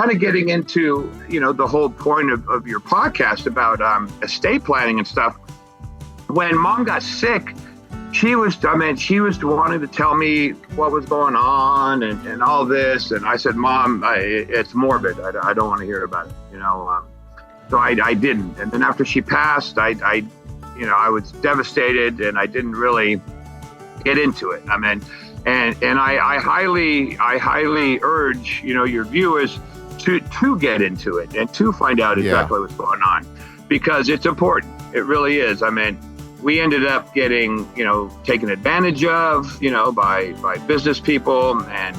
kind of getting into, the whole point of your podcast about estate planning and stuff. When Mom got sick, she was wanting to tell me what was going on and all this. And I said, Mom, it's morbid. I don't want to hear about it, So I didn't. And then after she passed, I was devastated and I didn't really get into it. And I highly urge, your viewers to get into it and to find out exactly what's going on, because it's important. It really is. We ended up getting, taken advantage of, by business people. And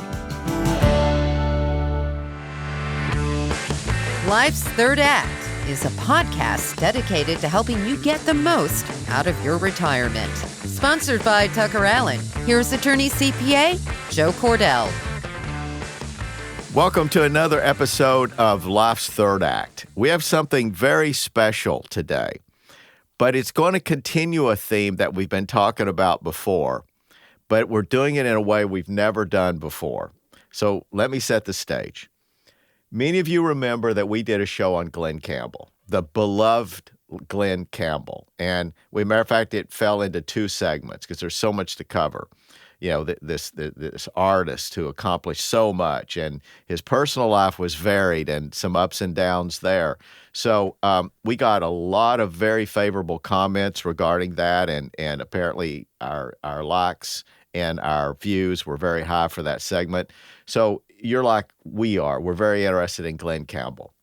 Life's Third Act is a podcast dedicated to helping you get the most out of your retirement. Sponsored by Tucker Allen. Here's attorney CPA Joe Cordell. Welcome to another episode of Life's Third Act. We have something very special today, but it's going to continue a theme that we've been talking about before, but we're doing it in a way we've never done before. So let me set the stage. Many of you remember that we did a show on Glen Campbell, the beloved Glen Campbell. And matter of fact, it fell into two segments because there's so much to cover. This artist who accomplished so much, and his personal life was varied and some ups and downs there. So we got a lot of very favorable comments regarding that, and apparently our likes and our views were very high for that segment. So you're like we are. We're very interested in Glen Campbell.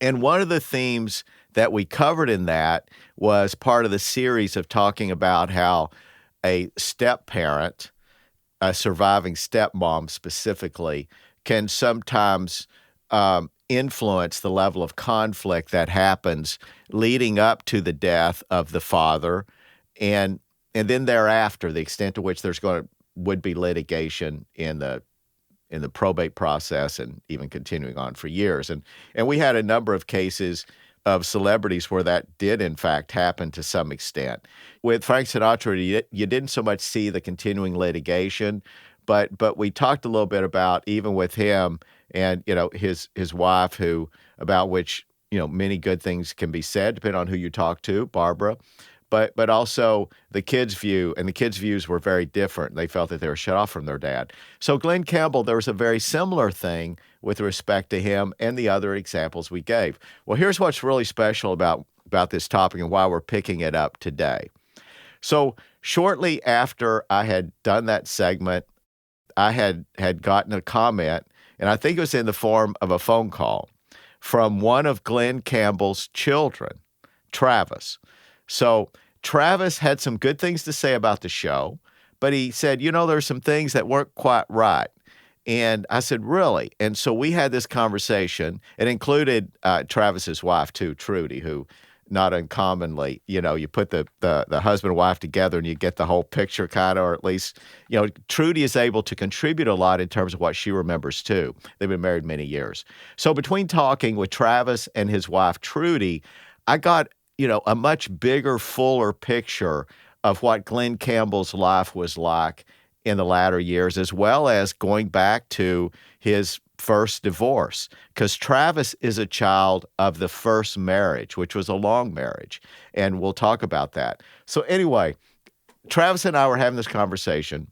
And one of the themes that we covered in that was part of the series of talking about how a step-parent, a surviving stepmom specifically, can sometimes influence the level of conflict that happens leading up to the death of the father, and then thereafter, the extent to which would be litigation in the probate process and even continuing on for years. And we had a number of cases of celebrities where that did, in fact, happen to some extent. With Frank Sinatra, you didn't so much see the continuing litigation, but we talked a little bit about, even with him and, his wife, about which, many good things can be said, depending on who you talk to, Barbara, but also the kids' view, and the kids' views were very different. They felt that they were shut off from their dad. So Glen Campbell, there was a very similar thing with respect to him and the other examples we gave. Well, here's what's really special about this topic and why we're picking it up today. So shortly after I had done that segment, I had gotten a comment, and I think it was in the form of a phone call from one of Glen Campbell's children, Travis. So Travis had some good things to say about the show, but he said, there's some things that weren't quite right. And I said, really? And so we had this conversation. It included Travis's wife, too, Trudy, who not uncommonly, you put the husband and wife together and you get the whole picture kind of, or at least, Trudy is able to contribute a lot in terms of what she remembers, too. They've been married many years. So between talking with Travis and his wife, Trudy, I got a much bigger, fuller picture of what Glen Campbell's life was like in the latter years, as well as going back to his first divorce, because Travis is a child of the first marriage, which was a long marriage, and we'll talk about that. So anyway, Travis and I were having this conversation,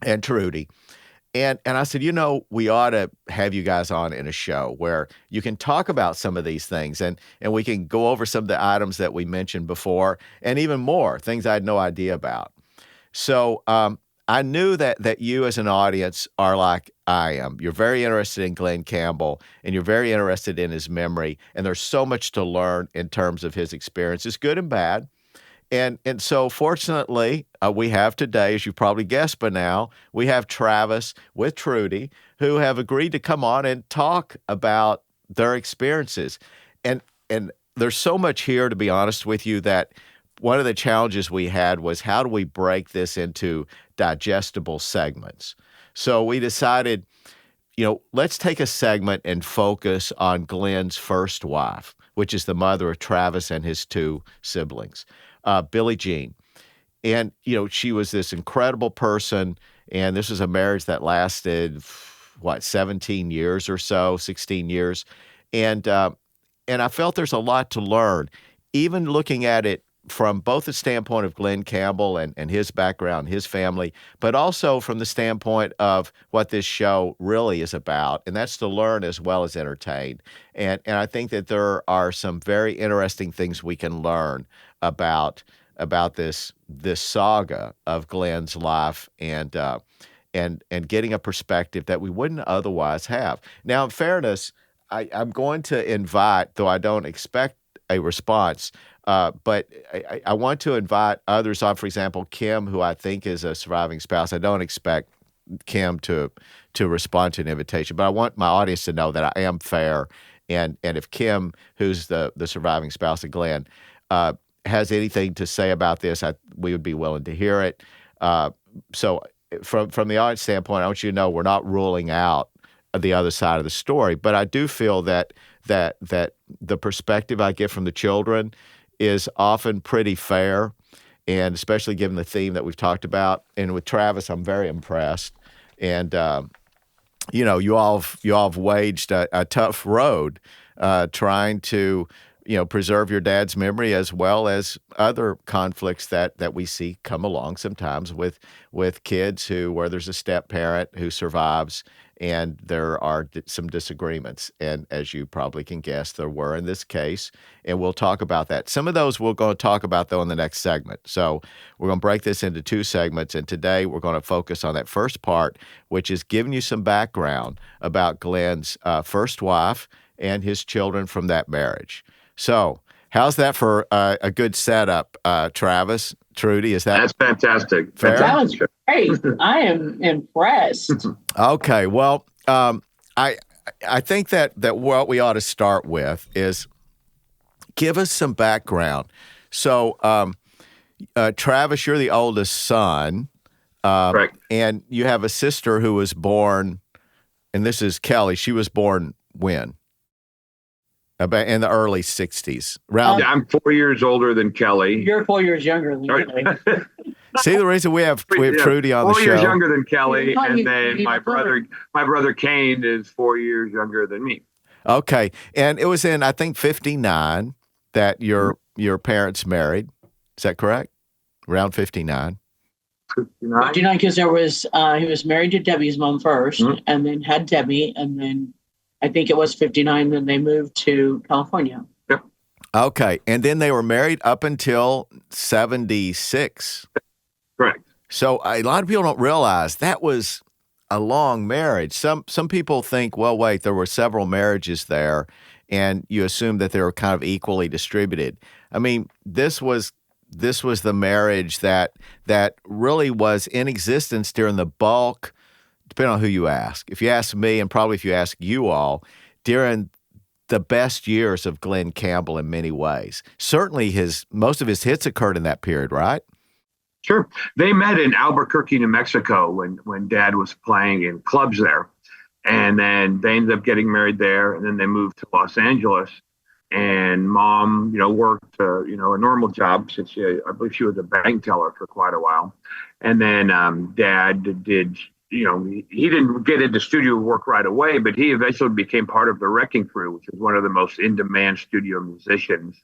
and Trudy, and I said, we ought to have you guys on in a show where you can talk about some of these things, and we can go over some of the items that we mentioned before, and even more, things I had no idea about. So I knew that you as an audience are like I am. You're very interested in Glen Campbell, and you're very interested in his memory, and there's so much to learn in terms of his experiences, good and bad. And so fortunately, we have today, as you've probably guessed by now, we have Travis with Trudy, who have agreed to come on and talk about their experiences. And there's so much here, to be honest with you, that one of the challenges we had was, how do we break this into digestible segments? So we decided, let's take a segment and focus on Glen's first wife, which is the mother of Travis and his two siblings, Billie Jean. And, she was this incredible person, and this was a marriage that lasted, 17 years or so, 16 years. And I felt there's a lot to learn, even looking at it from both the standpoint of Glen Campbell and his background, his family, but also from the standpoint of what this show really is about, and that's to learn as well as entertain. And I think that there are some very interesting things we can learn about this saga of Glen's life and getting a perspective that we wouldn't otherwise have. Now, in fairness, I'm going to invite, though I don't expect a response, but I want to invite others on, for example, Kim, who I think is a surviving spouse. I don't expect Kim to respond to an invitation, but I want my audience to know that I am fair. And if Kim, who's the surviving spouse of Glen, has anything to say about this, we would be willing to hear it. So from the audience standpoint, I want you to know we're not ruling out the other side of the story, but I do feel that the perspective I get from the children is often pretty fair, and especially given the theme that we've talked about. And with Travis, I'm very impressed. And you all have waged a tough road trying to preserve your dad's memory, as well as other conflicts that we see come along sometimes with kids where there's a step parent who survives, and there are some disagreements. And as you probably can guess, there were in this case, and we'll talk about that. Some of those we're going to talk about, though, in the next segment. So we're going to break this into two segments, and today we're going to focus on that first part, which is giving you some background about Glen's first wife and his children from that marriage. So how's that for a good setup, Travis? Trudy, that's fantastic. Fair? That was great. I am impressed. Okay, well, I think that what we ought to start with is give us some background. So, Travis, you're the oldest son, Correct. And you have a sister who was born, and this is Kelly. She was born when? About in the early 60s. I'm 4 years older than Kelly. You're 4 years younger than Kelly. See the reason we have Trudy on the show? 4 years younger than Kelly, Yeah, and you- then you- my brother Kane is 4 years younger than me. Okay, and it was in, I think, 59 that your parents married. Is that correct? Around 59. 59? 59, because he was married to Debbie's mom first, and then had Debbie, and then I think it was 59. Then they moved to California. Yep. Okay, and then they were married up until 76. Correct. So a lot of people don't realize that was a long marriage. Some people think, well, wait, there were several marriages there, and you assume that they were kind of equally distributed. I mean, this was the marriage that really was in existence during the bulk, depending on who you ask. If you ask me, and probably if you ask you all, during the best years of Glen Campbell in many ways. Certainly most of his hits occurred in that period, right? Sure. They met in Albuquerque, New Mexico when Dad was playing in clubs there. And then they ended up getting married there, and then they moved to Los Angeles. And Mom, worked, a normal job since I believe she was a bank teller for quite a while. And then Dad did, he didn't get into studio work right away, but he eventually became part of the Wrecking Crew, which is one of the most in-demand studio musicians,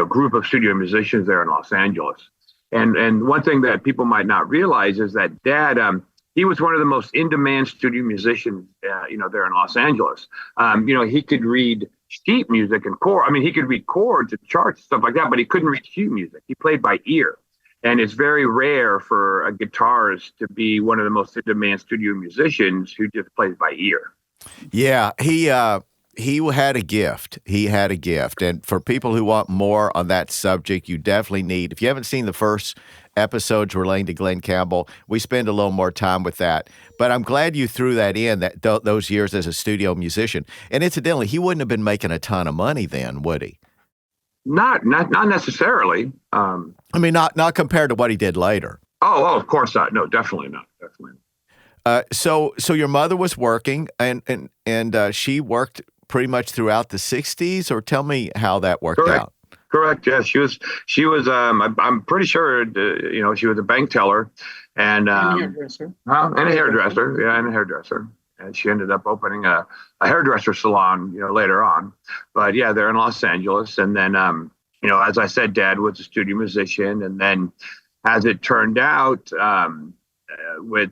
group of studio musicians there in Los Angeles. And one thing that people might not realize is that Dad, he was one of the most in-demand studio musicians, there in Los Angeles. He could read sheet music and chord. I mean, he could read chords and charts, stuff like that, but he couldn't read sheet music. He played by ear. And it's very rare for a guitarist to be one of the most in-demand studio musicians who just plays by ear. Yeah, he had a gift. He had a gift. And for people who want more on that subject, you definitely need, if you haven't seen the first episodes relating to Glen Campbell, we spend a little more time with that. But I'm glad you threw that in, those years as a studio musician. And incidentally, he wouldn't have been making a ton of money then, would he? Not necessarily. I mean, not compared to what he did later. Oh, of course not. No, definitely not. Definitely not. So your mother was working, and she worked pretty much throughout the 60s, or tell me how that worked out. Correct. Yes, she was. I'm pretty sure. She was a bank teller and And a hairdresser. and a hairdresser. Yeah, and a hairdresser. and she ended up opening a hairdresser salon, later on. But yeah, they're in Los Angeles. And then, as I said, Dad was a studio musician. And then, as it turned out,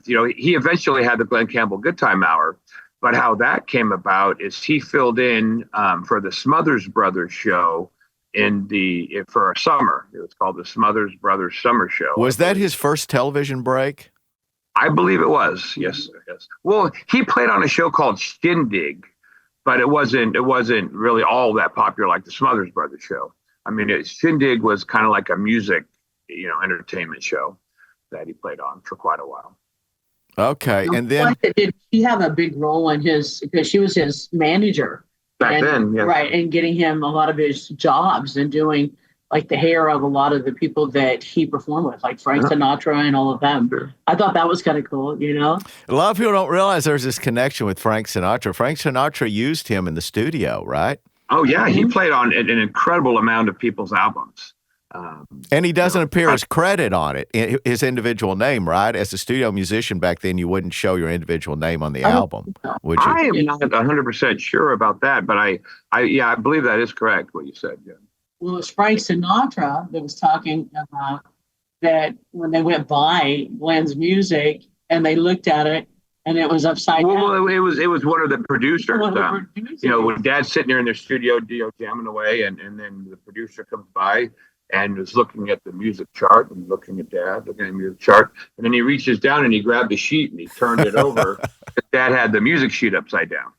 he eventually had the Glen Campbell Good Time Hour. But how that came about is he filled in for the Smothers Brothers show for a summer. It was called the Smothers Brothers Summer Show. Was that his first television break? I believe it was. Yes. Well, he played on a show called Shindig, but it wasn't really all that popular like the Smothers Brothers show. I mean, Shindig was kind of like a music, entertainment show that he played on for quite a while. Okay, and then did she have a big role in because she was his manager back then, yeah. Right, and getting him a lot of his jobs and doing like the hair of a lot of the people that he performed with, like Frank Sinatra and all of them. Sure. I thought that was kind of cool, A lot of people don't realize there's this connection with Frank Sinatra. Frank Sinatra used him in the studio, right? Oh, yeah. He played on an incredible amount of people's albums. And he doesn't appear as credit on it, his individual name, right? As a studio musician back then, you wouldn't show your individual name on the album, would you? I am not 100% sure about that, but I believe that is correct, what you said, yeah. Well, it was Frank Sinatra that was talking about that when they went by Glen's music and they looked at it and it was upside down. Well, it was one of the producers. When Dad's sitting there in their studio, jamming away, and then the producer comes by and was looking at the music chart and looking at Dad, looking at the music chart, and then he reaches down and he grabbed the sheet and he turned it over. Dad had the music sheet upside down.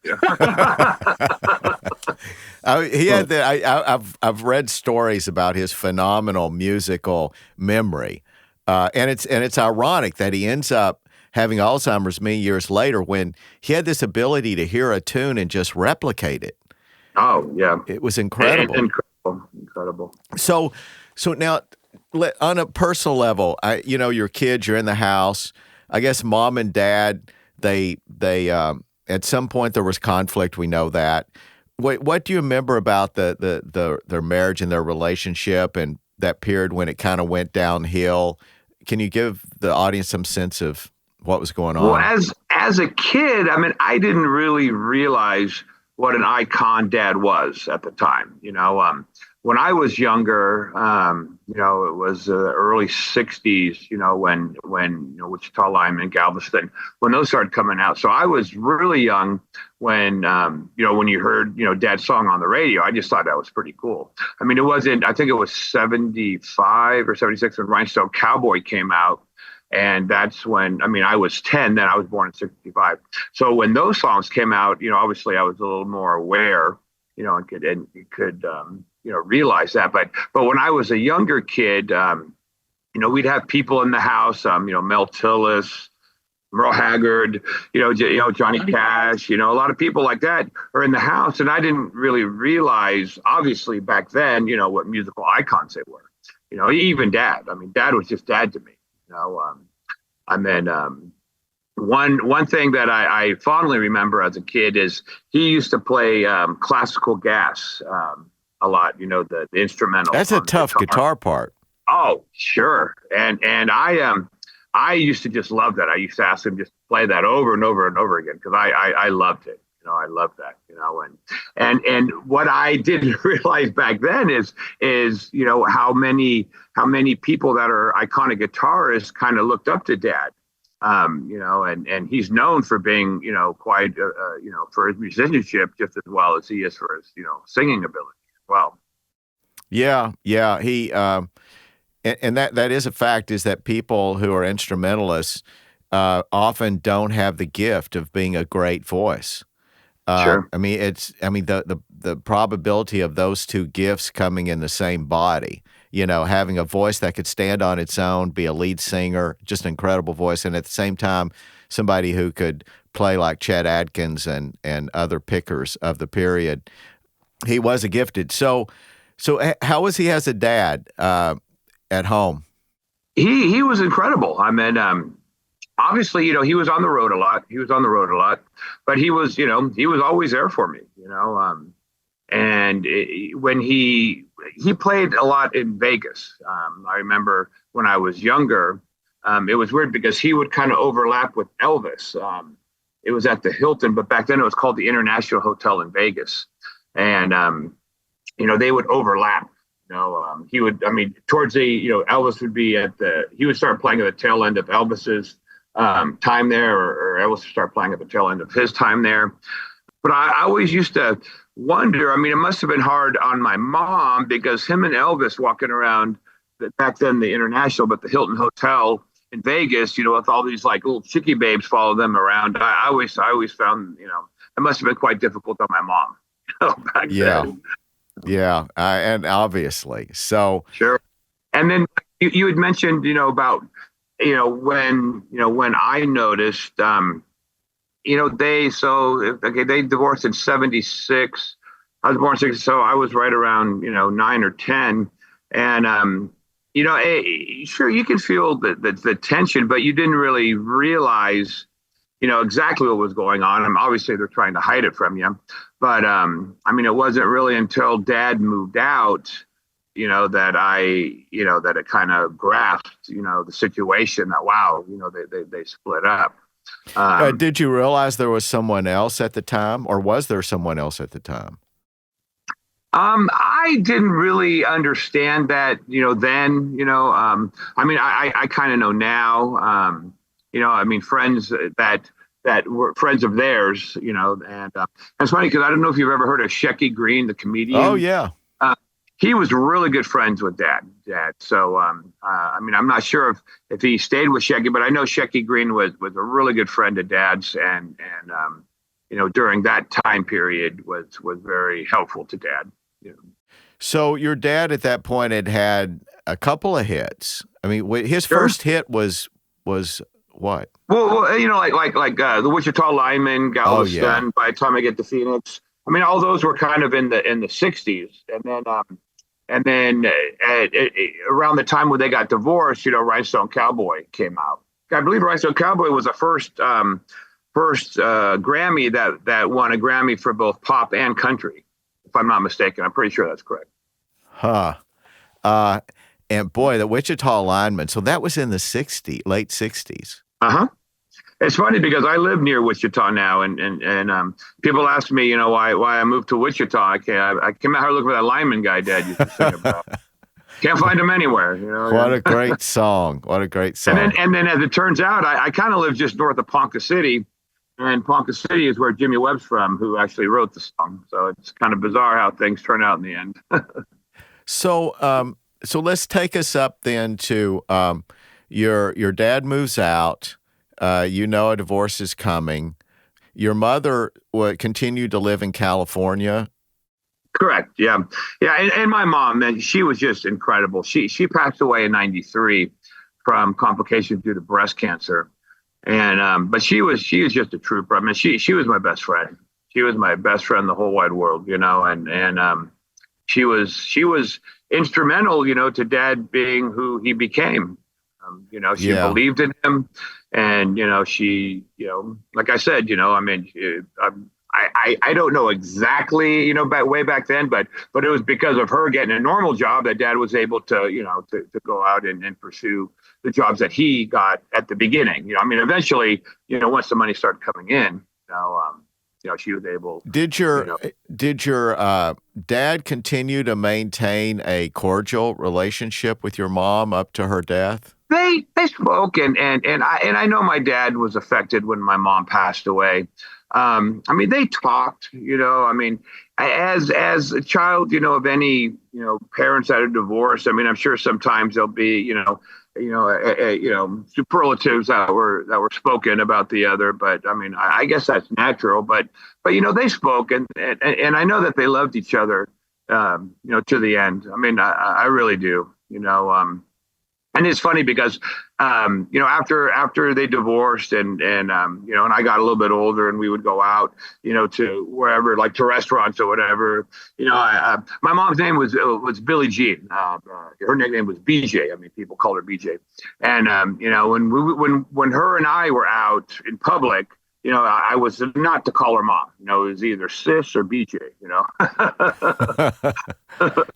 He had I've read stories about his phenomenal musical memory, and it's ironic that he ends up having Alzheimer's many years later when he had this ability to hear a tune and just replicate it. Oh yeah, it was incredible. Incredible. So now, on a personal level, your kids, you're in the house. I guess Mom and Dad, they at some point there was conflict. We know that. What do you remember about their marriage and their relationship and that period when it kind of went downhill? Can you give the audience some sense of what was going on? Well, as a kid, I mean, I didn't really realize what an icon Dad was at the time. When I was younger, it was early '60s. When Wichita Lineman, Galveston, when those started coming out. So I was really young when when you heard Dad's song on the radio. I just thought that was pretty cool. I mean, it wasn't. I think it was '75 or '76 when Rhinestone Cowboy came out. And that's when, I was 10 then. I was born in '65. So when those songs came out, obviously I was a little more aware, and could realize that. But when I was a younger kid, we'd have people in the house, Mel Tillis, Merle Haggard, Johnny Cash, a lot of people like that are in the house. And I didn't really realize, obviously back then, what musical icons they were. Even Dad. I mean, Dad was just Dad to me. One thing that I fondly remember as a kid is he used to play classical gas a lot. The instrumental. That's a tough guitar part. Oh, sure. And I used to just love that. I used to ask him just to play that over and over and over again because I loved it. I loved that. And what I didn't realize back then is how many people that are iconic guitarists kind of looked up to Dad. And he's known for being, quite, for his musicianship just as well as he is for his, singing ability as well. Yeah. He, and that is a fact, is that people who are instrumentalists often don't have the gift of being a great voice. Sure. The probability of those two gifts coming in the same body, having a voice that could stand on its own, be a lead singer, just an incredible voice, and at the same time, somebody who could play like Chet Atkins and other pickers of the period. He was a gifted. So how was he as a dad at home? He was incredible. Obviously, he was on the road a lot. But he was always there for me, when he played a lot in Vegas. I remember when I was younger, it was weird because he would kind of overlap with Elvis. it was at the Hilton, but back then it was called the International Hotel in Vegas. And, they would overlap. He would, towards the, Elvis would be he would start playing at the tail end of Elvis's time there, or Elvis would start playing at the tail end of his time there. But I always used to wonder, it must have been hard on my mom, because him and Elvis walking around back then, the International, but the Hilton Hotel in Vegas, with all these like little chickie babes follow them around. I always found, it must have been quite difficult on my mom back then. Yeah. And obviously, so. Sure. And then you had mentioned, about, when I noticed, they divorced in 76. I was born in 60, so I was right around, 9 or 10. And, sure, you can feel the tension, but you didn't really realize, exactly what was going on. Obviously they're trying to hide it from you, but, it wasn't really until Dad moved out, that it kind of grasped, the situation that, wow, they split up. Did you realize there was someone else at the time, or was there someone else at the time? I didn't really understand that, then, I kind of know now, friends that were friends of theirs, and it's funny because I don't know if you've ever heard of Shecky Green, the comedian. Oh, yeah. He was really good friends with Dad. So, I'm not sure if he stayed with Shecky, but I know Shecky Green was a really good friend of Dad's, and during that time period was very helpful to Dad. So your dad at that point had a couple of hits. His first hit was what? Well, like the Wichita Lineman, Galveston, By the Time I Get to Phoenix. All those were kind of in the 60s, and then around the time when they got divorced, Rhinestone Cowboy came out. I believe Rhinestone Cowboy was the first Grammy that won a Grammy for both pop and country, if I'm not mistaken. I'm pretty sure that's correct. Huh. And boy, the Wichita Lineman. So that was in the late 60s. Uh-huh. It's funny because I live near Wichita now, and people ask me, why I moved to Wichita. I came out here looking for that lineman guy Dad used to sing about. Can't find him anywhere. What a great song! What a great song! And then, as it turns out, I kind of live just north of Ponca City, and Ponca City is where Jimmy Webb's from, who actually wrote the song. So it's kind of bizarre how things turn out in the end. So let's take us up then to your dad moves out. A divorce is coming. Your mother continued to live in California. Correct. Yeah. And my mom, man, she was just incredible. She passed away in 93 from complications due to breast cancer. And but she was just a trooper. She was my best friend. She was my best friend in the whole wide world, and she was instrumental, to Dad being who he became. She believed in him, and she, like I said, I don't know exactly, way back then, but it was because of her getting a normal job that Dad was able to, to go out and pursue the jobs that he got at the beginning. Eventually, once the money started coming in, she was able. Did your dad continue to maintain a cordial relationship with your mom up to her death? They spoke, and I know my dad was affected when my mom passed away. They talked, as a child, of any, parents that are divorced. I'm sure sometimes there'll be, superlatives that were spoken about the other, but I guess that's natural, but they spoke, and I know that they loved each other, to the end. I really do, and it's funny because, after they divorced and I got a little bit older, and we would go out, to wherever, like to restaurants or whatever, my mom's name was Billie Jean. Her nickname was BJ. People called her BJ. And, when her and I were out in public, I was not to call her mom. It was either sis or BJ,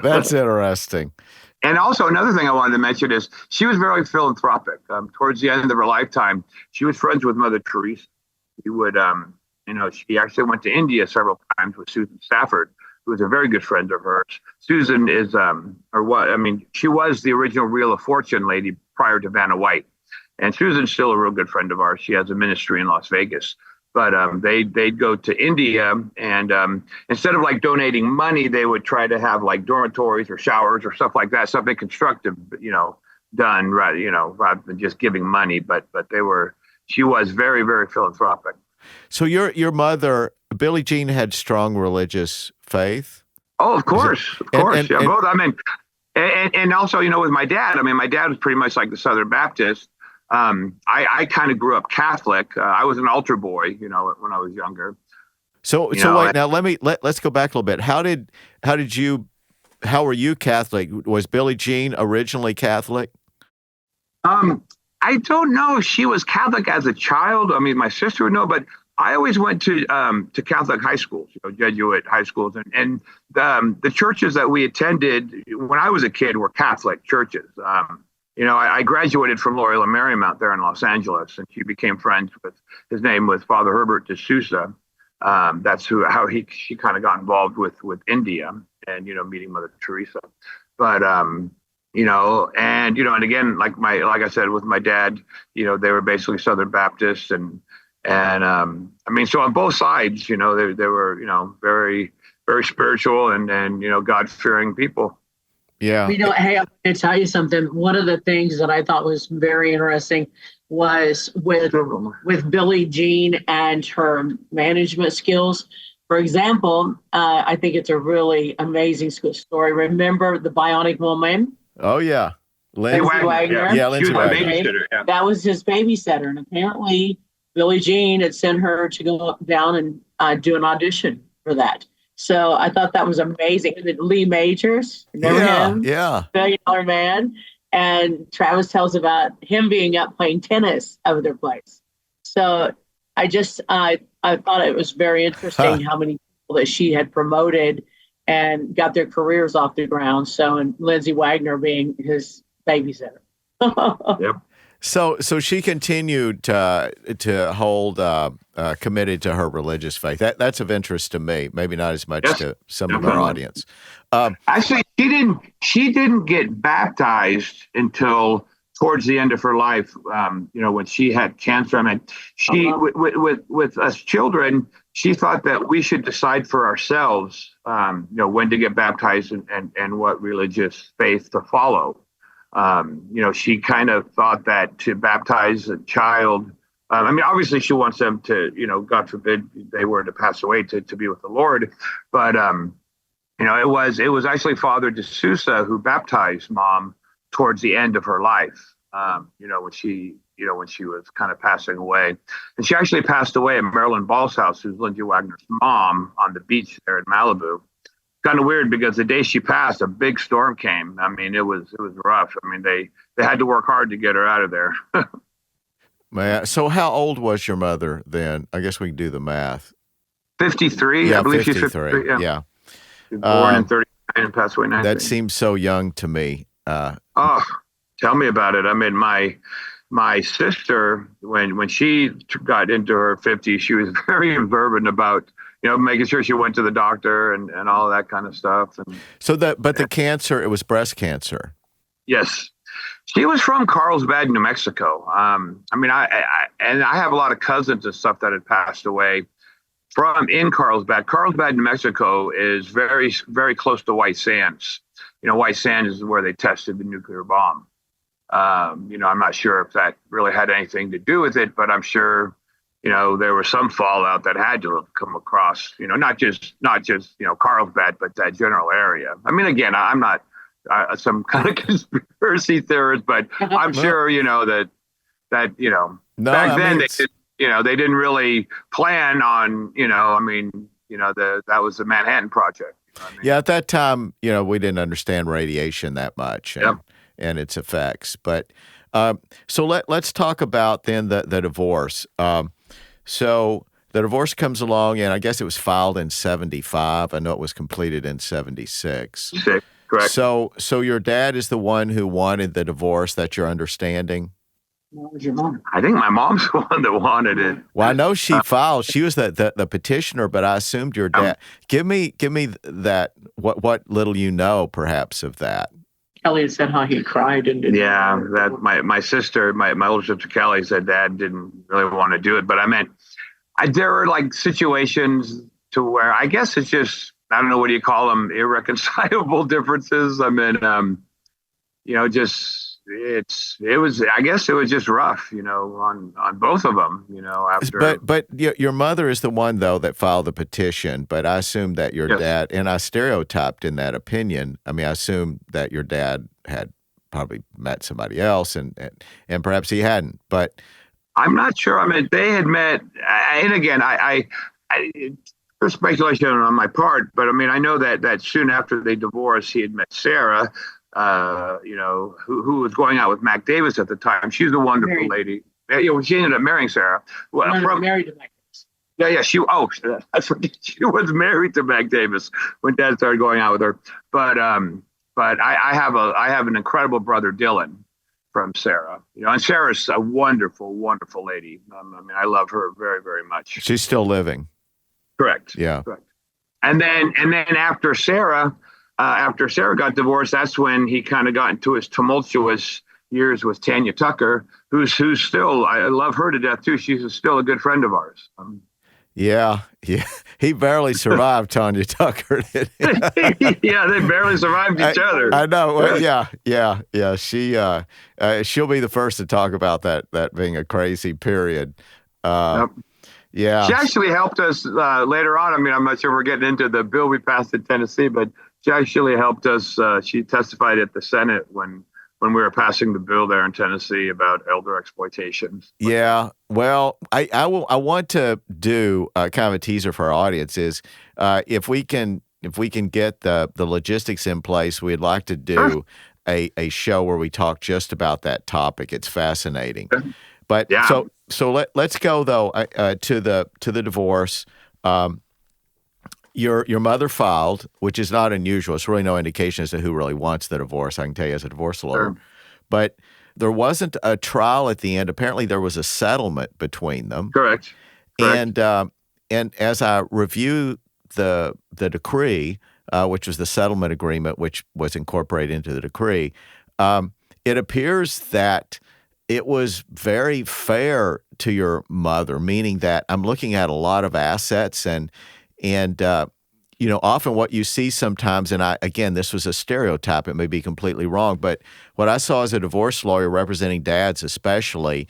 That's interesting. And also another thing I wanted to mention is she was very philanthropic. Towards the end of her lifetime, she was friends with Mother Teresa. He would, she actually went to India several times with Susan Stafford, who was a very good friend of hers. Susan is, she was the original Wheel of Fortune lady prior to Vanna White. And Susan's still a real good friend of ours. She has a ministry in Las Vegas. But they'd go to India, and instead of like donating money, they would try to have like dormitories or showers or stuff like that, something constructive, done, right, rather than just giving money. But she was very, very philanthropic. So your mother, Billie Jean, had strong religious faith? Oh, of course. Both. And also, with my dad, my dad was pretty much like the Southern Baptist. I kind of grew up Catholic. I was an altar boy, when I was younger. So wait, now let's go back a little bit. How were you Catholic? Was Billie Jean originally Catholic? I don't know if she was Catholic as a child. My sister would know, but I always went to Catholic high schools, Jesuit high schools, and the churches that we attended when I was a kid were Catholic churches. I graduated from Loyola Marymount there in Los Angeles, and she became friends with Father Herbert de Sousa. That's how she kind of got involved with India and meeting Mother Teresa. But and again, like I said with my dad, they were basically Southern Baptists, and so on both sides, they were very, very spiritual and God-fearing people. Yeah. Hey, I'm going to tell you something. One of the things that I thought was very interesting was with Billie Jean and her management skills. For example, I think it's a really amazing story. Remember the Bionic Woman? Oh, yeah. Lindsay Wagner. Yeah, Lindsay Wagner. Yeah. That was his babysitter. And apparently Billie Jean had sent her to go down and do an audition for that. So I thought that was amazing. And then Lee Majors, remember him? Yeah. $1 billion man. And Travis tells about him being up playing tennis over their place. So I thought it was very interesting how many people that she had promoted and got their careers off the ground. So, and Lindsay Wagner being his babysitter. Yep. So she continued to hold committed to her religious faith. That's of interest to me. Maybe not as much to some of our audience. Actually, she didn't get baptized until towards the end of her life. When she had cancer. With us children, she thought that we should decide for ourselves, when to get baptized and what religious faith to follow. She kind of thought that to baptize a child, obviously she wants them to, God forbid they were to pass away to be with the Lord. But, it was actually Father de Sousa who baptized Mom towards the end of her life, when she was kind of passing away. And she actually passed away at Marilyn Ball's house, who's Lindsay Wagner's mom, on the beach there in Malibu. Kind of weird because the day she passed, a big storm came. It was rough. They had to work hard to get her out of there. Man, so how old was your mother then? I guess we can do the math. 53. Yeah, I believe 53. she's 53. Yeah. She was born in 39 and passed away in 19. That seems so young to me. Tell me about it. My sister, when she got into her 50s, she was very fervent about making sure she went to the doctor and all that kind of stuff. And the cancer, it was breast cancer. Yes. She was from Carlsbad, New Mexico. I have a lot of cousins and stuff that had passed away in Carlsbad. Carlsbad, New Mexico is very, very close to White Sands. White Sands is where they tested the nuclear bomb. I'm not sure if that really had anything to do with it, but I'm sure there was some fallout that had to have come across, not just Carlsbad, but that general area. Again, I'm not some kind of conspiracy theorist, but I'm sure, that back then they didn't really plan on, that was the Manhattan Project. Yeah, at that time, we didn't understand radiation that much and its effects. But so let's talk about then the divorce. So the divorce comes along, and I guess it was filed in 75. I know it was completed in 76. Correct. So your dad is the one who wanted the divorce. That's your understanding? What was your mom? I think my mom's the one that wanted it. Well, I know she filed. She was the petitioner, but I assumed your dad. Give me that. What little you know, perhaps, of that. Kelly had said how he cried and didn't. Yeah, that my sister, my older sister Kelly said Dad didn't really want to do it, but I meant there were like situations to where I guess it's just, I don't know, what do you call them, irreconcilable differences. I mean, just it was, I guess it was just rough, on both of them, after. But your mother is the one though that filed the petition. But I assume that your dad, and I stereotyped in that opinion. I mean, I assume that your dad had probably met somebody else, and perhaps he hadn't. But I'm not sure. I mean, they had met, and again, I there's speculation on my part, but I mean, I know that soon after they divorced, he had met Sarah. Who was going out with Mac Davis at the time. She's a wonderful lady. Yeah, she ended up marrying Sarah. Married to Mac Davis. Yeah. That's what, she was married to Mac Davis when Dad started going out with her. But I have an incredible brother, Dylan, from Sarah. And Sarah's a wonderful, wonderful lady. I mean, I love her very, very much. She's still living. Correct. Yeah. Correct. And then after Sarah got divorced, that's when he kind of got into his tumultuous years with Tanya Tucker, who's still, I love her to death too. She's still a good friend of ours. Yeah. He barely survived Tanya Tucker. Yeah, they barely survived each other. I know. Well, yeah. She'll be the first to talk about that being a crazy period. Yep. Yeah. She actually helped us later on. I mean, I'm not sure we're getting into the bill we passed in Tennessee, but she actually helped us. She testified at the Senate when we were passing the bill there in Tennessee about elder exploitation. Yeah. Well, I want to do kind of a teaser for our audience is if we can get the logistics in place, we'd like to do a show where we talk just about that topic. It's fascinating. But so let's go though to the divorce. Your mother filed, which is not unusual. It's really no indication as to who really wants the divorce. I can tell you as a divorce lawyer. Sure. But there wasn't a trial at the end. Apparently there was a settlement between them. Correct. And as I review the decree, which was the settlement agreement, which was incorporated into the decree, it appears that it was very fair to your mother, meaning that I'm looking at a lot of assets and often what you see sometimes, and again, this was a stereotype, it may be completely wrong, but what I saw as a divorce lawyer representing dads especially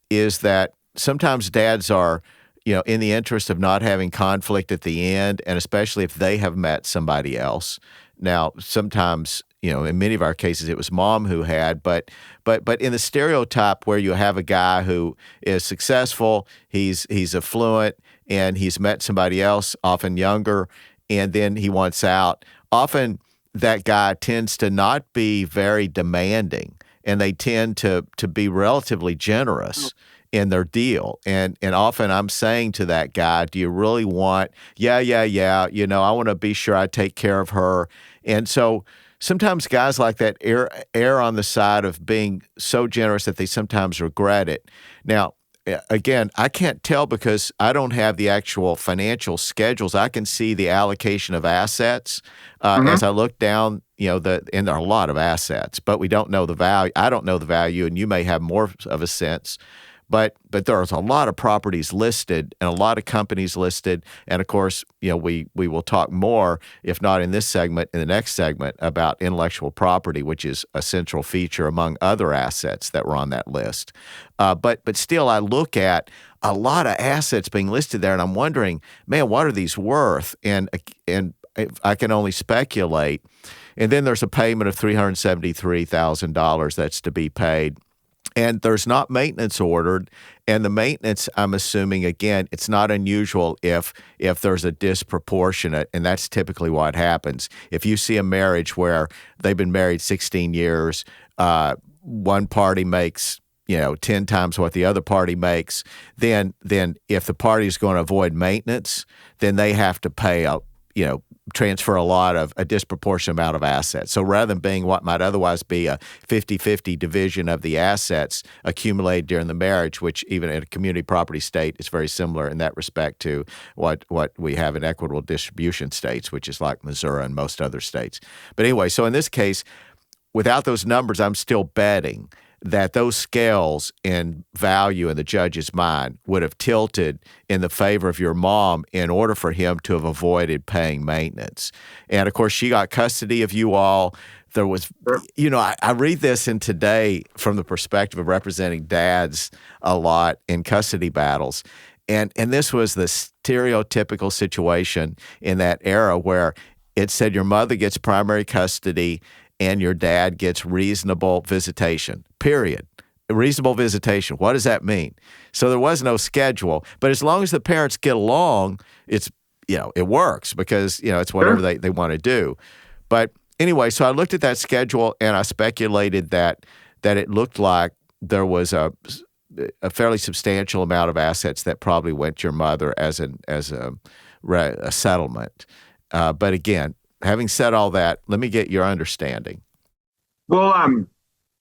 is that sometimes dads are, in the interest of not having conflict at the end, and especially if they have met somebody else. Now, sometimes, in many of our cases, it was mom who had, but in the stereotype where you have a guy who is successful, he's affluent, and he's met somebody else, often younger, and then he wants out. Often that guy tends to not be very demanding, and they tend to be relatively generous in their deal. And often I'm saying to that guy, do you really want, yeah, I want to be sure I take care of her. And so sometimes guys like that err on the side of being so generous that they sometimes regret it. Now, again, I can't tell because I don't have the actual financial schedules. I can see the allocation of assets as I look down, and there are a lot of assets, but we don't know the value. I don't know the value, and you may have more of a sense. But there's a lot of properties listed and a lot of companies listed. And of course, we will talk more, if not in this segment, in the next segment, about intellectual property, which is a central feature among other assets that were on that list. But still, I look at a lot of assets being listed there, and I'm wondering, man, what are these worth? And I can only speculate. And then there's a payment of $373,000 that's to be paid. And there's not maintenance ordered, and the maintenance, I'm assuming, again, it's not unusual if there's a disproportionate, and that's typically what happens. If you see a marriage where they've been married 16 years, one party makes 10 times what the other party makes, then if the party is going to avoid maintenance, then they have to pay transfer a disproportionate amount of assets. So rather than being what might otherwise be a 50-50 division of the assets accumulated during the marriage, which even in a community property state is very similar in that respect to what we have in equitable distribution states, which is like Missouri and most other states. But anyway, so in this case, without those numbers, I'm still betting that those scales in value in the judge's mind would have tilted in the favor of your mom in order for him to have avoided paying maintenance. And of course, she got custody of you all. There was, I read this in today from the perspective of representing dads a lot in custody battles. And this was the stereotypical situation in that era where it said your mother gets primary custody and your dad gets reasonable visitation, period. Reasonable visitation. What does that mean? So there was no schedule, but as long as the parents get along, it works because, it's whatever they want to do. But anyway, so I looked at that schedule and I speculated that it looked like there was a fairly substantial amount of assets that probably went to your mother as a settlement. But again, having said all that, let me get your understanding. Well,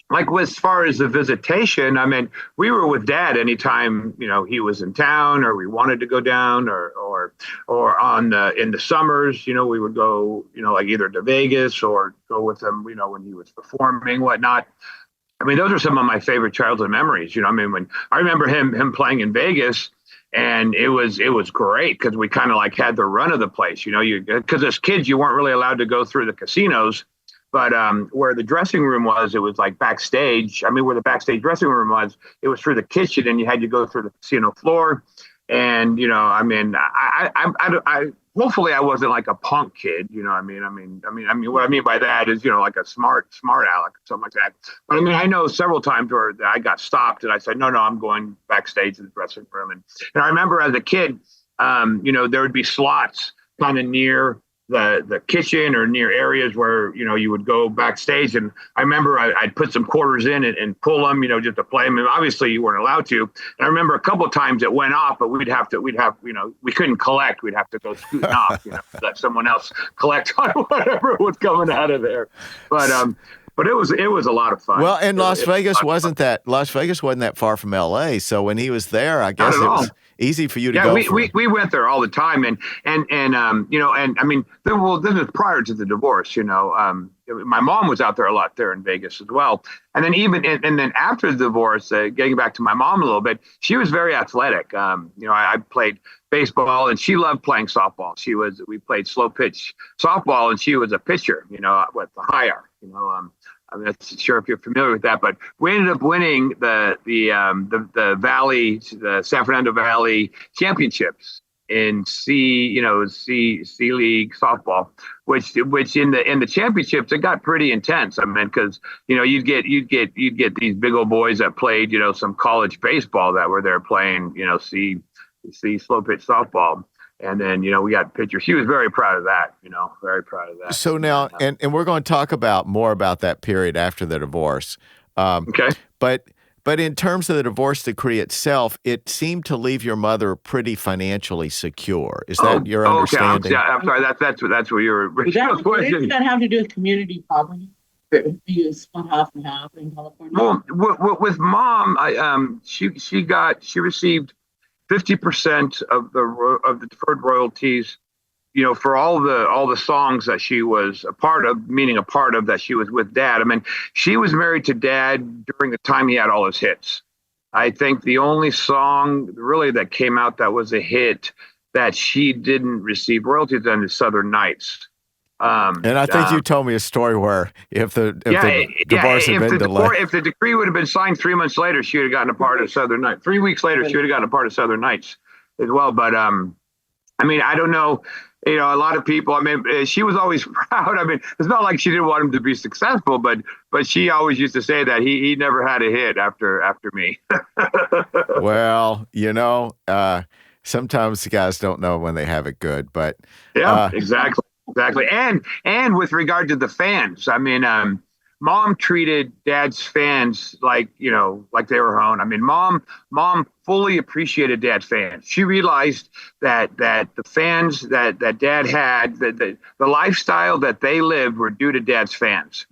like as far as the visitation, I mean, we were with Dad anytime, he was in town or we wanted to go down or in the summers, we would go, like either to Vegas or go with him, when he was performing, whatnot. I mean, those are some of my favorite childhood memories. When I remember him playing in Vegas. And it was great because we kind of like had the run of the place, because as kids, you weren't really allowed to go through the casinos, but where the dressing room was, it was like backstage. I mean, where the backstage dressing room was, it was through the kitchen and you had to go through the casino floor. And, I hopefully I wasn't like a punk kid, what I mean by that is, like a smart aleck, something like that. But I mean, I know several times where I got stopped and I said, no, I'm going backstage to the dressing room. And I remember as a kid, there would be slots kind of near the kitchen or near areas where, you would go backstage. And I remember I'd put some quarters in and pull them, just to play them. And obviously you weren't allowed to. And I remember a couple of times it went off, but we couldn't collect. We'd have to go scooting off, let someone else collect on whatever was coming out of there. But it was a lot of fun. Well, and Las Vegas wasn't that far from LA. So when he was there, I guess it was easy for you to go. We went there all the time, and I mean, this was prior to the divorce. My mom was out there a lot there in Vegas as well, and then after the divorce, getting back to my mom a little bit, she was very athletic. I played baseball, and she loved playing softball. We played slow pitch softball, and she was a pitcher. With the higher. I'm not sure if you're familiar with that, but we ended up winning the San Fernando Valley championships in C League softball, which in the championships it got pretty intense. I mean, because you'd get these big old boys that played some college baseball that were there playing C slow pitch softball. And then, we got pictures. She was very proud of that, very proud of that. So now, and we're going to talk more about that period after the divorce. Okay. But in terms of the divorce decree itself, it seemed to leave your mother pretty financially secure. Is that your understanding? Okay. I'm sorry. That's what your original question. Does that have to do with community property? You split half and half in California. Well, with Mom, she received 50% of the deferred royalties, for all the songs that she was a part of that she was with Dad. I mean, she was married to Dad during the time he had all his hits. I think the only song really that came out that was a hit that she didn't receive royalties on is Southern Nights. And I think you told me a story where if the divorce had been delayed. If the decree would have been signed 3 months later, she would have gotten a part of Southern Nights. 3 weeks later, she would have gotten a part of Southern Nights as well. But I mean, I don't know. A lot of people. I mean, she was always proud. I mean, it's not like she didn't want him to be successful, but she always used to say that he never had a hit after me. Well, sometimes the guys don't know when they have it good, but yeah, exactly. Exactly. And with regard to the fans, I mean, Mom treated Dad's fans like they were her own. I mean, Mom fully appreciated Dad's fans. She realized that the fans that Dad had, the lifestyle that they lived were due to Dad's fans.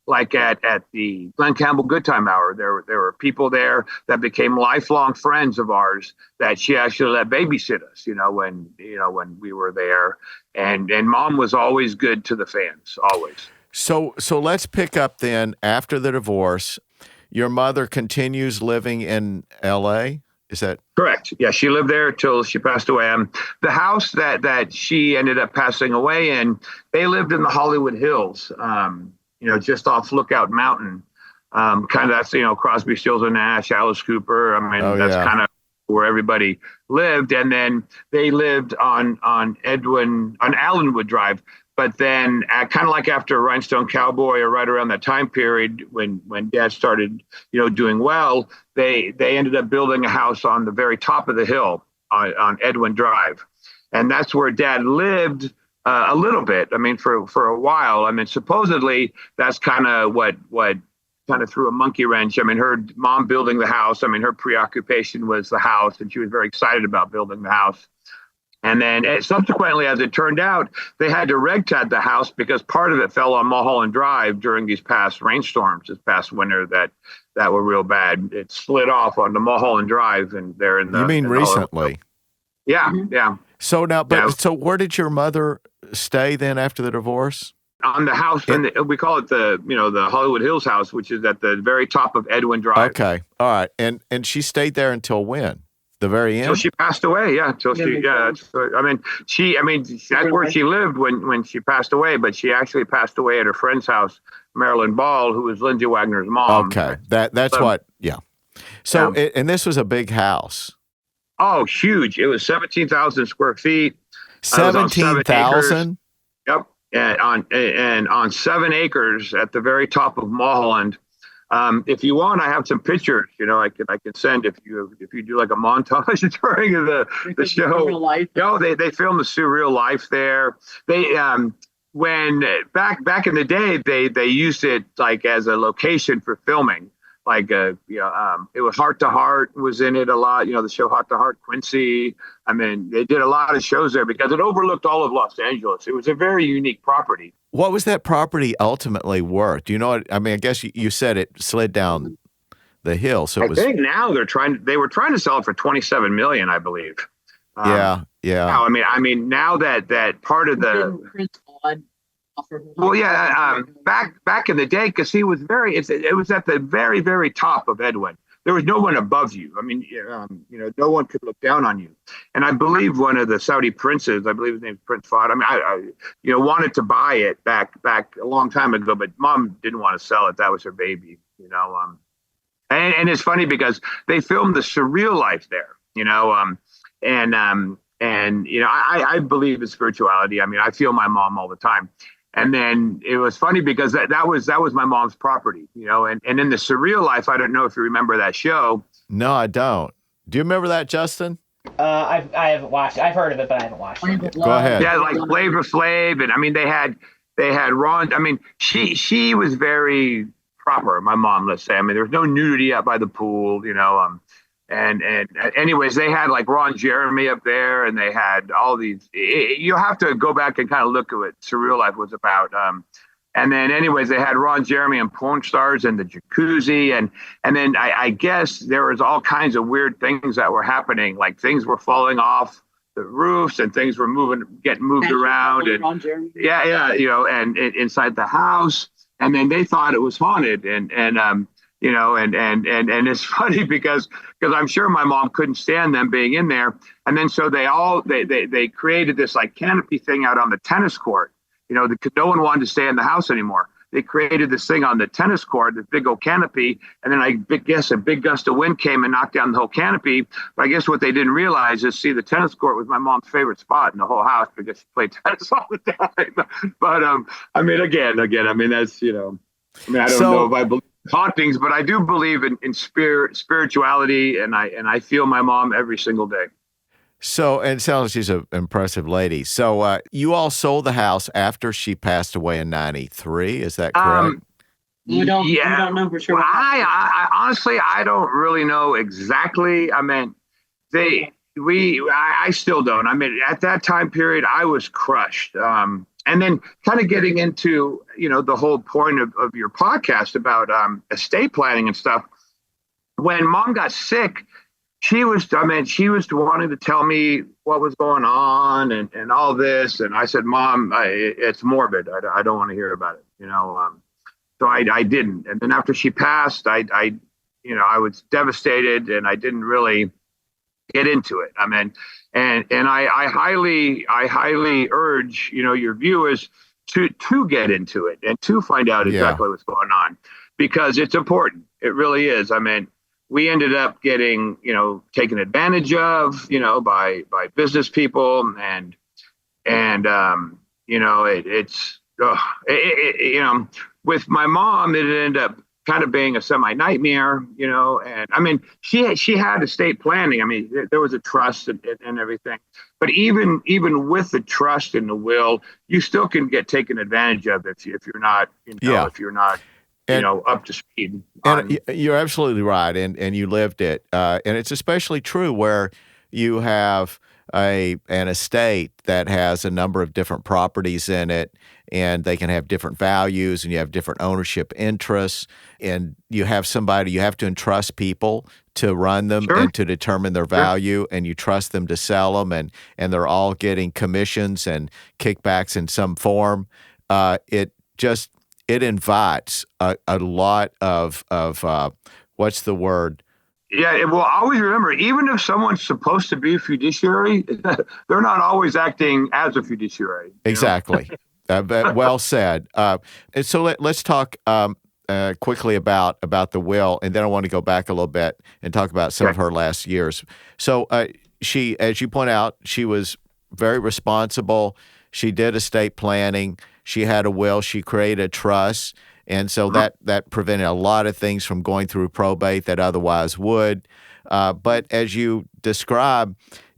Like at the Glen Campbell Good Time Hour, there were people there that became lifelong friends of ours that she actually let babysit us, when we were there. And Mom was always good to the fans, always. So let's pick up then after the divorce. Your mother continues living in L.A., is that correct? Yeah, she lived there till she passed away. The house that she ended up passing away in, they lived in the Hollywood Hills. Just off Lookout Mountain, kind of that's, Crosby, Stills and Nash, Alice Cooper. I mean, that's kind of where everybody lived. And then they lived on Allenwood Drive. But then kind of like after Rhinestone Cowboy or right around that time period when Dad started, doing well, they ended up building a house on the very top of the hill on Edwin Drive. And that's where Dad lived a little bit. I mean, for a while. I mean, supposedly that's kind of what kind of threw a monkey wrench. I mean, her mom building the house. I mean, her preoccupation was the house, and she was very excited about building the house. And then subsequently, as it turned out, they had to reg-tag the house because part of it fell on Mulholland Drive during these past rainstorms this past winter that were real bad. It slid off onto Mulholland Drive, and they're in the. You mean recently? Yeah, yeah. So now, so where did your mother stay then after the divorce? On the house, and we call it the Hollywood Hills house, which is at the very top of Edwin Drive. Okay, all right, and she stayed there until when? The very end? Until she passed away. Yeah, until she. Yeah, that's where she lived when she passed away. But she actually passed away at her friend's house, Marilyn Ball, who was Lindsay Wagner's mom. Okay, that's what. Yeah. So and this was a big house. Oh, huge! It was 17,000 square feet. 17,000. Yep, and on 7 acres at the very top of Mulholland. If you want, I have some pictures. I can send if you do like a montage during the show. Real life. They filmed the surreal life there. They when back in the day they used it like as a location for filming. Like it was Heart to Heart was in it a lot. The show Heart to Heart, Quincy. I mean, they did a lot of shows there because it overlooked all of Los Angeles. It was a very unique property. What was that property ultimately worth? Do you know? I mean, I guess you said it slid down the hill. So I think now they were trying to sell it for $27 million, I believe. Yeah. Now, I mean, now that part of the. Well, yeah. Back in the day, because he was it was at the very, very top of Edwin. There was no one above you. I mean, no one could look down on you. And I believe one of the Saudi princes, I believe his name is Prince Fahd. I mean, I wanted to buy it back a long time ago, but Mom didn't want to sell it. That was her baby. And it's funny because they filmed the surreal life there. I believe in spirituality. I mean, I feel my mom all the time. And then it was funny because that was my mom's property, and in the surreal life, I don't know if you remember that show. No, I don't. Do you remember that, Justin? I haven't watched it. I've heard of it, but I haven't watched it. Go ahead. Yeah, like Flavor Flav, and I mean they had Ron. I mean she was very proper. My mom, let's say. I mean there was no nudity out by the pool, And anyways, they had like Ron Jeremy up there, and they had all these. You have to go back and kind of look at what Surreal Life was about. And then, anyways, they had Ron Jeremy and porn stars in the jacuzzi, and then I guess there was all kinds of weird things that were happening, like things were falling off the roofs and things were getting moved around, and Ron Jeremy. yeah, and inside the house, and then they thought it was haunted, and it's funny because I'm sure my mom couldn't stand them being in there. And then so they created this like canopy thing out on the tennis court, because no one wanted to stay in the house anymore. They created this thing on the tennis court, this big old canopy. And then I guess a big gust of wind came and knocked down the whole canopy. But I guess what they didn't realize is, the tennis court was my mom's favorite spot in the whole house because she played tennis all the time. But I mean, again, I mean, that's, I don't know if I believe hauntings, but I do believe in spirituality, and I feel my mom every single day. So, and it sounds like she's an impressive lady. So, you all sold the house after she passed away in 93, is that correct? We don't know for sure. Well, I honestly, I don't really know exactly. I mean, I still don't. I mean, at that time period, I was crushed. And then kind of getting into, the whole point of your podcast about estate planning and stuff. When Mom got sick, she was wanting to tell me what was going on and all this. And I said, Mom, it's morbid. I don't want to hear about it, So I didn't. And then after she passed, I was devastated and I didn't really get into it. I mean, and I highly urge, your viewers to get into it and to find out exactly what's going on, because it's important. It really is. I mean, we ended up getting, taken advantage of, by business people with my mom, it ended up kind of being a semi-nightmare, and I mean, she had estate planning. I mean, there was a trust and everything, but even with the trust and the will, you still can get taken advantage of if you're not, if you're not, up to speed. And you're absolutely right, and you lived it, and it's especially true where you have an estate that has a number of different properties in it, and they can have different values, and you have different ownership interests, and you have to entrust people to run them and to determine their value, and you trust them to sell them, and they're all getting commissions and kickbacks in some form. It invites a lot of what's the word? Yeah, well, always remember, even if someone's supposed to be a fiduciary, they're not always acting as a fiduciary. Exactly. Well said. And so let's talk quickly about the will, and then I want to go back a little bit and talk about some of her last years. So she, as you point out, she was very responsible. She did estate planning. She had a will. She created a trust. And so that prevented a lot of things from going through probate that otherwise would. But as you describe,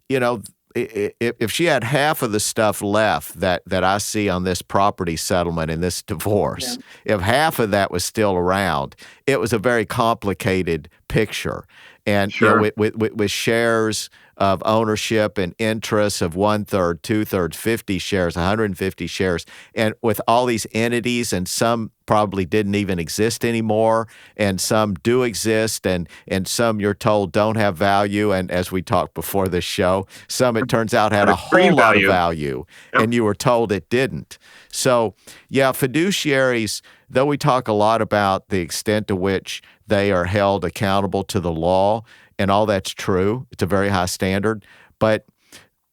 if she had half of the stuff left that I see on this property settlement and this divorce, if half of that was still around, it was a very complicated picture. And with shares of ownership and interests of 1/3, 2/3, 50 shares, 150 shares, and with all these entities, and some probably didn't even exist anymore, and some do exist, and some you're told don't have value, and as we talked before this show, some it turns out had a whole lot of value, and you were told it didn't. So, fiduciaries, though we talk a lot about the extent to which they are held accountable to the law, and all that's true. It's a very high standard. But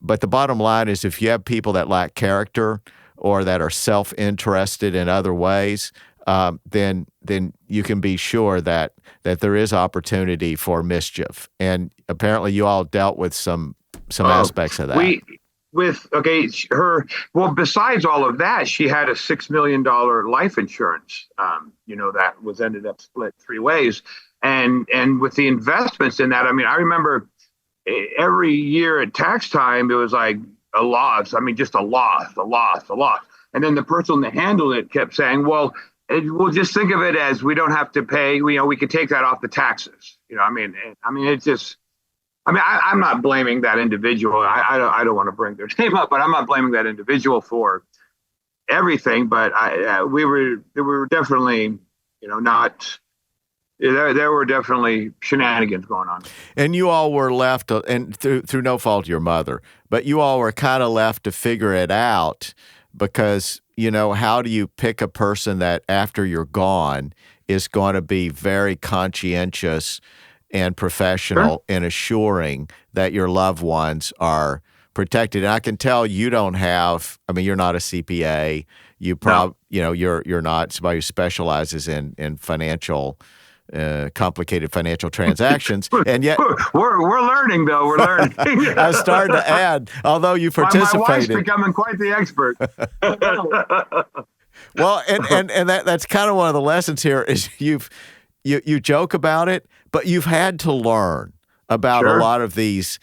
the bottom line is, if you have people that lack character or that are self-interested in other ways, then you can be sure that there is opportunity for mischief. And apparently you all dealt with some aspects of that. Besides all of that, she had a $6 million life insurance, that was ended up split three ways. And with the investments in that, I mean, I remember every year at tax time, it was like a loss. I mean, just a loss. And then the person that handled it kept saying, well, we'll just think of it as we don't have to pay, we could take that off the taxes. It's just, I'm not blaming that individual. I don't want to bring their name up, but I'm not blaming that individual for everything. But we were definitely, not. There were definitely shenanigans going on. And you all were left, and through no fault of your mother, but you all were kind of left to figure it out, because, how do you pick a person that after you're gone is going to be very conscientious and professional in assuring that your loved ones are protected? And I can tell you don't have, you're not a CPA. You you're not somebody who specializes in financial complicated financial transactions, and yet we're learning, though. We're learning. I was starting to add, although you participated. My wife's becoming quite the expert. Well, and that's kind of one of the lessons here is you joke about it, but you've had to learn about a Sure. lot of these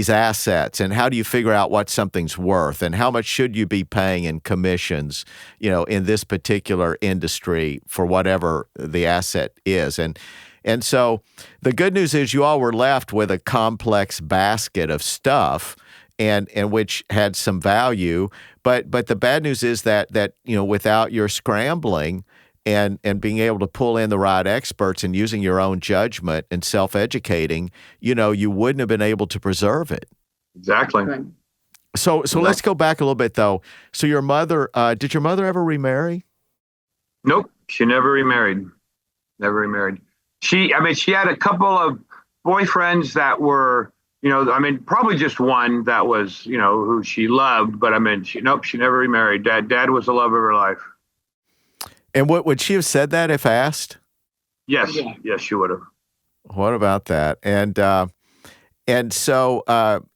assets, and how do you figure out what something's worth, and how much should you be paying in commissions, in this particular industry for whatever the asset is. And so the good news is you all were left with a complex basket of stuff and which had some value, but the bad news is that without your scrambling and being able to pull in the right experts and using your own judgment and self-educating, you wouldn't have been able to preserve it. Exactly. Right. So let's go back a little bit though. So your mother, did your mother ever remarry? Nope. She never remarried. Never remarried. She had a couple of boyfriends that were, probably just one that was, who she loved, but she never remarried. Dad was the love of her life. And what would she have said that if asked? Yes. Yeah. Yes, she would have. What about that? And so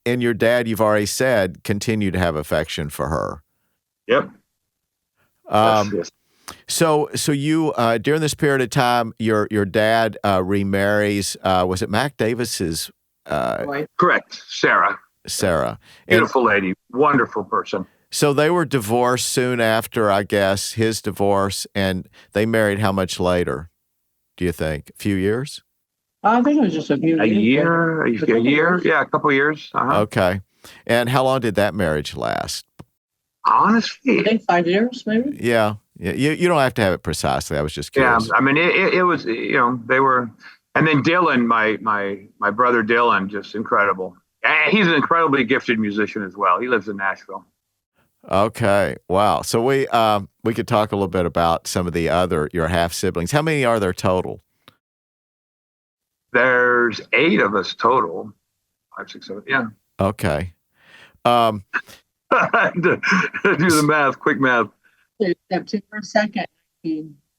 your dad, you've already said, continued to have affection for her. Yep. Yes. So you during this period of time, your dad remarries. Was it Mac Davis's? Right. Correct. Sarah. Sarah. Beautiful lady. Wonderful person. So they were divorced soon after, I guess, his divorce, and they married how much later, do you think? A few years? I think it was just a few A years. year? Yeah, a couple of years. Uh-huh. Okay. And how long did that marriage last? Honestly, I think 5 years, maybe. Yeah. You don't have to have it precisely. I was just yeah. curious. It was, they were, and then Dylan, my brother Dylan, just incredible. And he's an incredibly gifted musician as well. He lives in Nashville. Okay. Wow. So we could talk a little bit about some of your half siblings. How many are there total? There's 8 of us total. 5, 6, 7. Yeah. Okay. Do the math, quick math. September 2nd.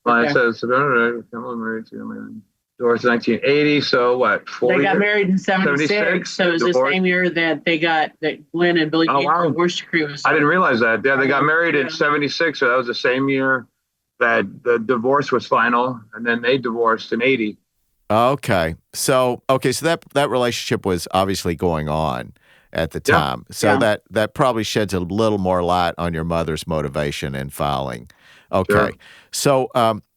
Well, it says, married to divorced in 1980. So what? 4 They got years? married in 76, 76, so it was divorced. the same year that Glen and Billie Oh, Jean wow. divorce decree was. I didn't realize that. Yeah, they got married in Yeah. 76, so that was the same year that the divorce was final, and then they divorced in 80. Okay. So that relationship was obviously going on at the Yeah. time. So Yeah. that probably sheds a little more light on your mother's motivation in filing. Okay. Sure. So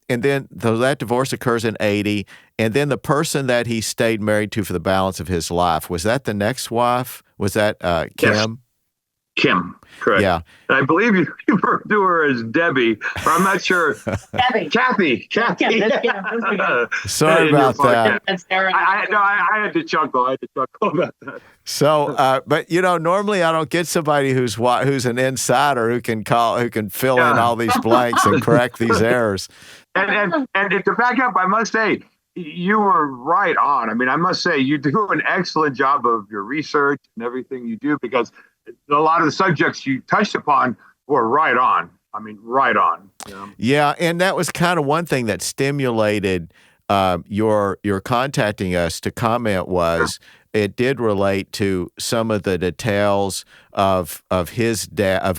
and then that divorce occurs in 80, and then the person that he stayed married to for the balance of his life, was that the next wife? Was that Kim? Yes. Kim, correct. Yeah. And I believe you refer to her as Debbie, but I'm not sure. Kathy. Kathy. Yeah, that's good. Sorry In your about that. podcast. That's Sarah. I had to chuckle. About that. So, but normally I don't get somebody who's an insider who can fill in Yeah. all these blanks and correct these errors. And to back up, I must say, you were right on. I must say, you do an excellent job of your research and everything you do, because a lot of the subjects you touched upon were right on. Right on. Yeah, and that was kind of one thing that stimulated your contacting us to comment was it did relate to some of the details of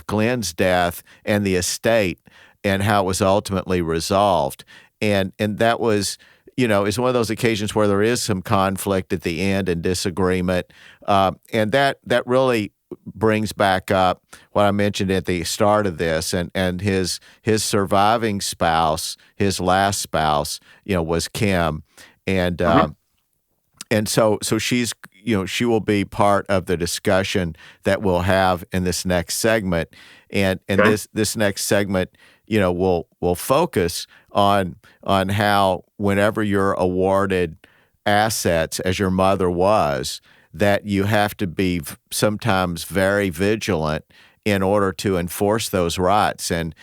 Glen's death and the estate and how it was ultimately resolved. And that was, is one of those occasions where there is some conflict at the end and disagreement. And that really brings back up what I mentioned at the start of this, and his surviving spouse, his last spouse, was Kim, and so she's she will be part of the discussion that we'll have in this next segment, and Okay. this next segment will focus on how whenever you're awarded assets, as your mother was, that you have to be sometimes very vigilant in order to enforce those rights. And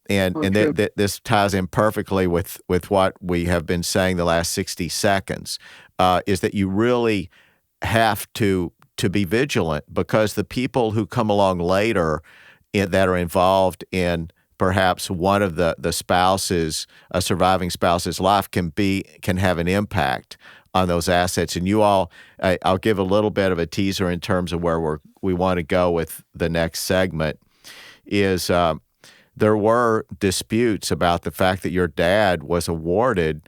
this ties in perfectly with what we have been saying the last 60 seconds, is that you really have to be vigilant, because the people who come along later that are involved in perhaps one of the spouses, a surviving spouse's life, can have an impact on those assets. And you all, I'll give a little bit of a teaser in terms of where we want to go with the next segment, is there were disputes about the fact that your dad was awarded,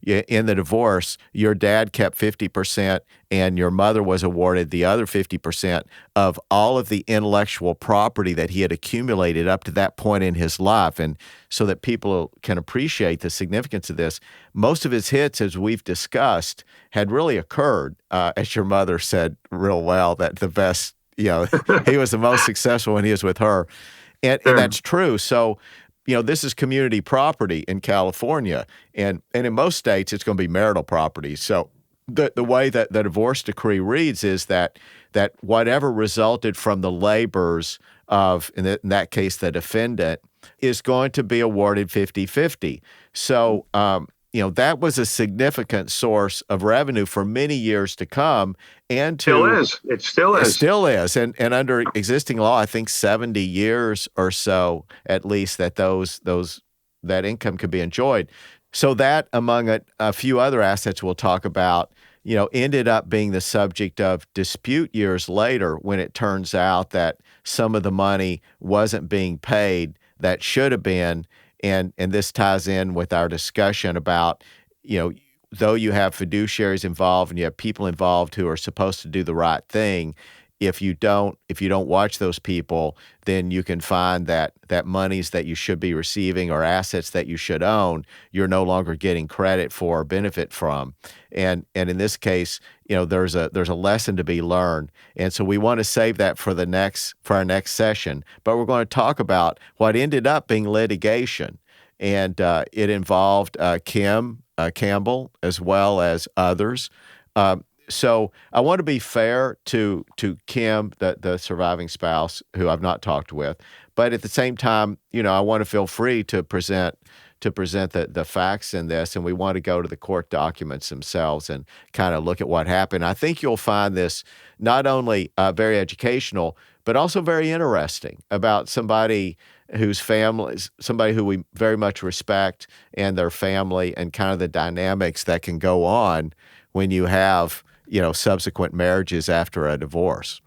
in the divorce, your dad kept 50% and your mother was awarded the other 50% of all of the intellectual property that he had accumulated up to that point in his life. And so that people can appreciate the significance of this, most of his hits, as we've discussed, had really occurred, as your mother said real well, that the best, he was the most successful when he was with her. And that's true. So, this is community property in California, and in most states, it's going to be marital property. So the way that the divorce decree reads is that whatever resulted from the labors of, in that case, the defendant, is going to be awarded 50-50. So, that was a significant source of revenue for many years to come. And It still is. And under existing law, I think 70 years or so, at least, that that income could be enjoyed. So that, among a few other assets we'll talk about, ended up being the subject of dispute years later when it turns out that some of the money wasn't being paid that should have been. And this ties in with our discussion about, though you have fiduciaries involved and you have people involved who are supposed to do the right thing, if you don't watch those people, then you can find that monies that you should be receiving or assets that you should own, you're no longer getting credit for or benefit from. And in this case, there's a lesson to be learned. And so we want to save that for our next session. But we're going to talk about what ended up being litigation. And it involved Kim Campbell as well as others. So I want to be fair to Kim, the surviving spouse, who I've not talked with, but at the same time, I want to feel free to present the facts in this, and we want to go to the court documents themselves and kind of look at what happened. I think you'll find this not only very educational, but also very interesting about somebody whose family, somebody who we very much respect, and their family, and kind of the dynamics that can go on when you have subsequent marriages after a divorce.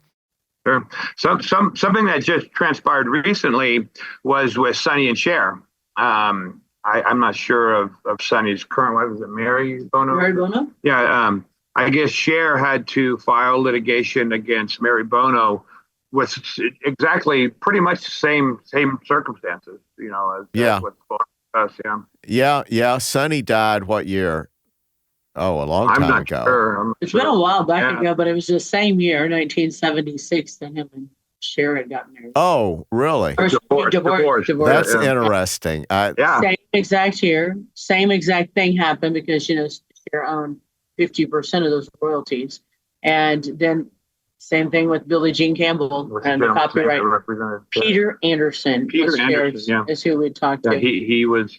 Sure. Something that just transpired recently was with Sonny and Cher. I'm not sure of Sonny's current wife. Is it Mary Bono? Mary Bono? Yeah. I guess Cher had to file litigation against Mary Bono with exactly pretty much the same circumstances, as what's going on with us. Yeah. Sonny died what year? Oh, a long time I'm not ago. Sure. It's been a while back ago, but it was the same year, 1976, that him and Cher had gotten married. Oh, really? Divorce. That's interesting. Same exact year, same exact thing happened because, Cher owned 50% of those royalties. And then same thing with Billie Jean Campbell and the copyright. Peter Anderson is who we talked to. He was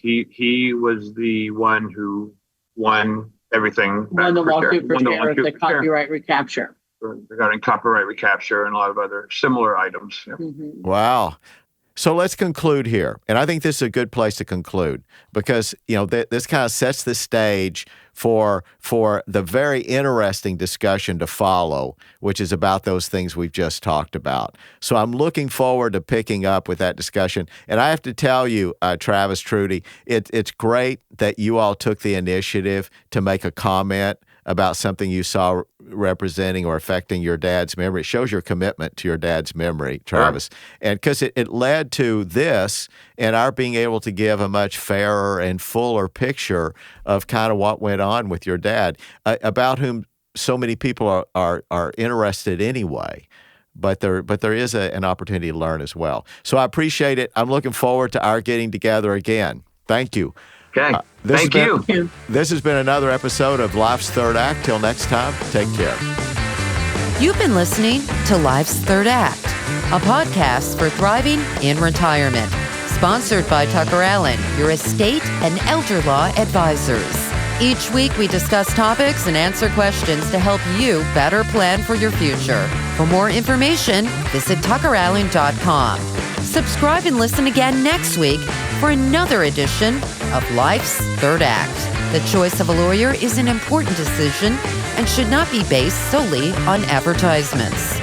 the one who won everything. Won the lawsuit for Cher, the copyright recapture. Regarding copyright recapture and a lot of other similar items. Yeah. Mm-hmm. Wow. So let's conclude here. And I think this is a good place to conclude because, this kind of sets the stage for the very interesting discussion to follow, which is about those things we've just talked about. So I'm looking forward to picking up with that discussion. And I have to tell you, Travis, Trudy, it's great that you all took the initiative to make a comment about something you saw representing or affecting your dad's memory. It shows your commitment to your dad's memory, Travis. Sure. And because it led to this and our being able to give a much fairer and fuller picture of kind of what went on with your dad, about whom so many people are interested anyway. But there is an opportunity to learn as well. So I appreciate it. I'm looking forward to our getting together again. Thank you. Okay. Thank you. This has been another episode of Life's Third Act. Till next time, take care. You've been listening to Life's Third Act, a podcast for thriving in retirement. Sponsored by Tucker Allen, your estate and elder law advisors. Each week we discuss topics and answer questions to help you better plan for your future. For more information, visit tuckerallen.com. Subscribe and listen again next week for another edition of Life's Third Act. The choice of a lawyer is an important decision and should not be based solely on advertisements.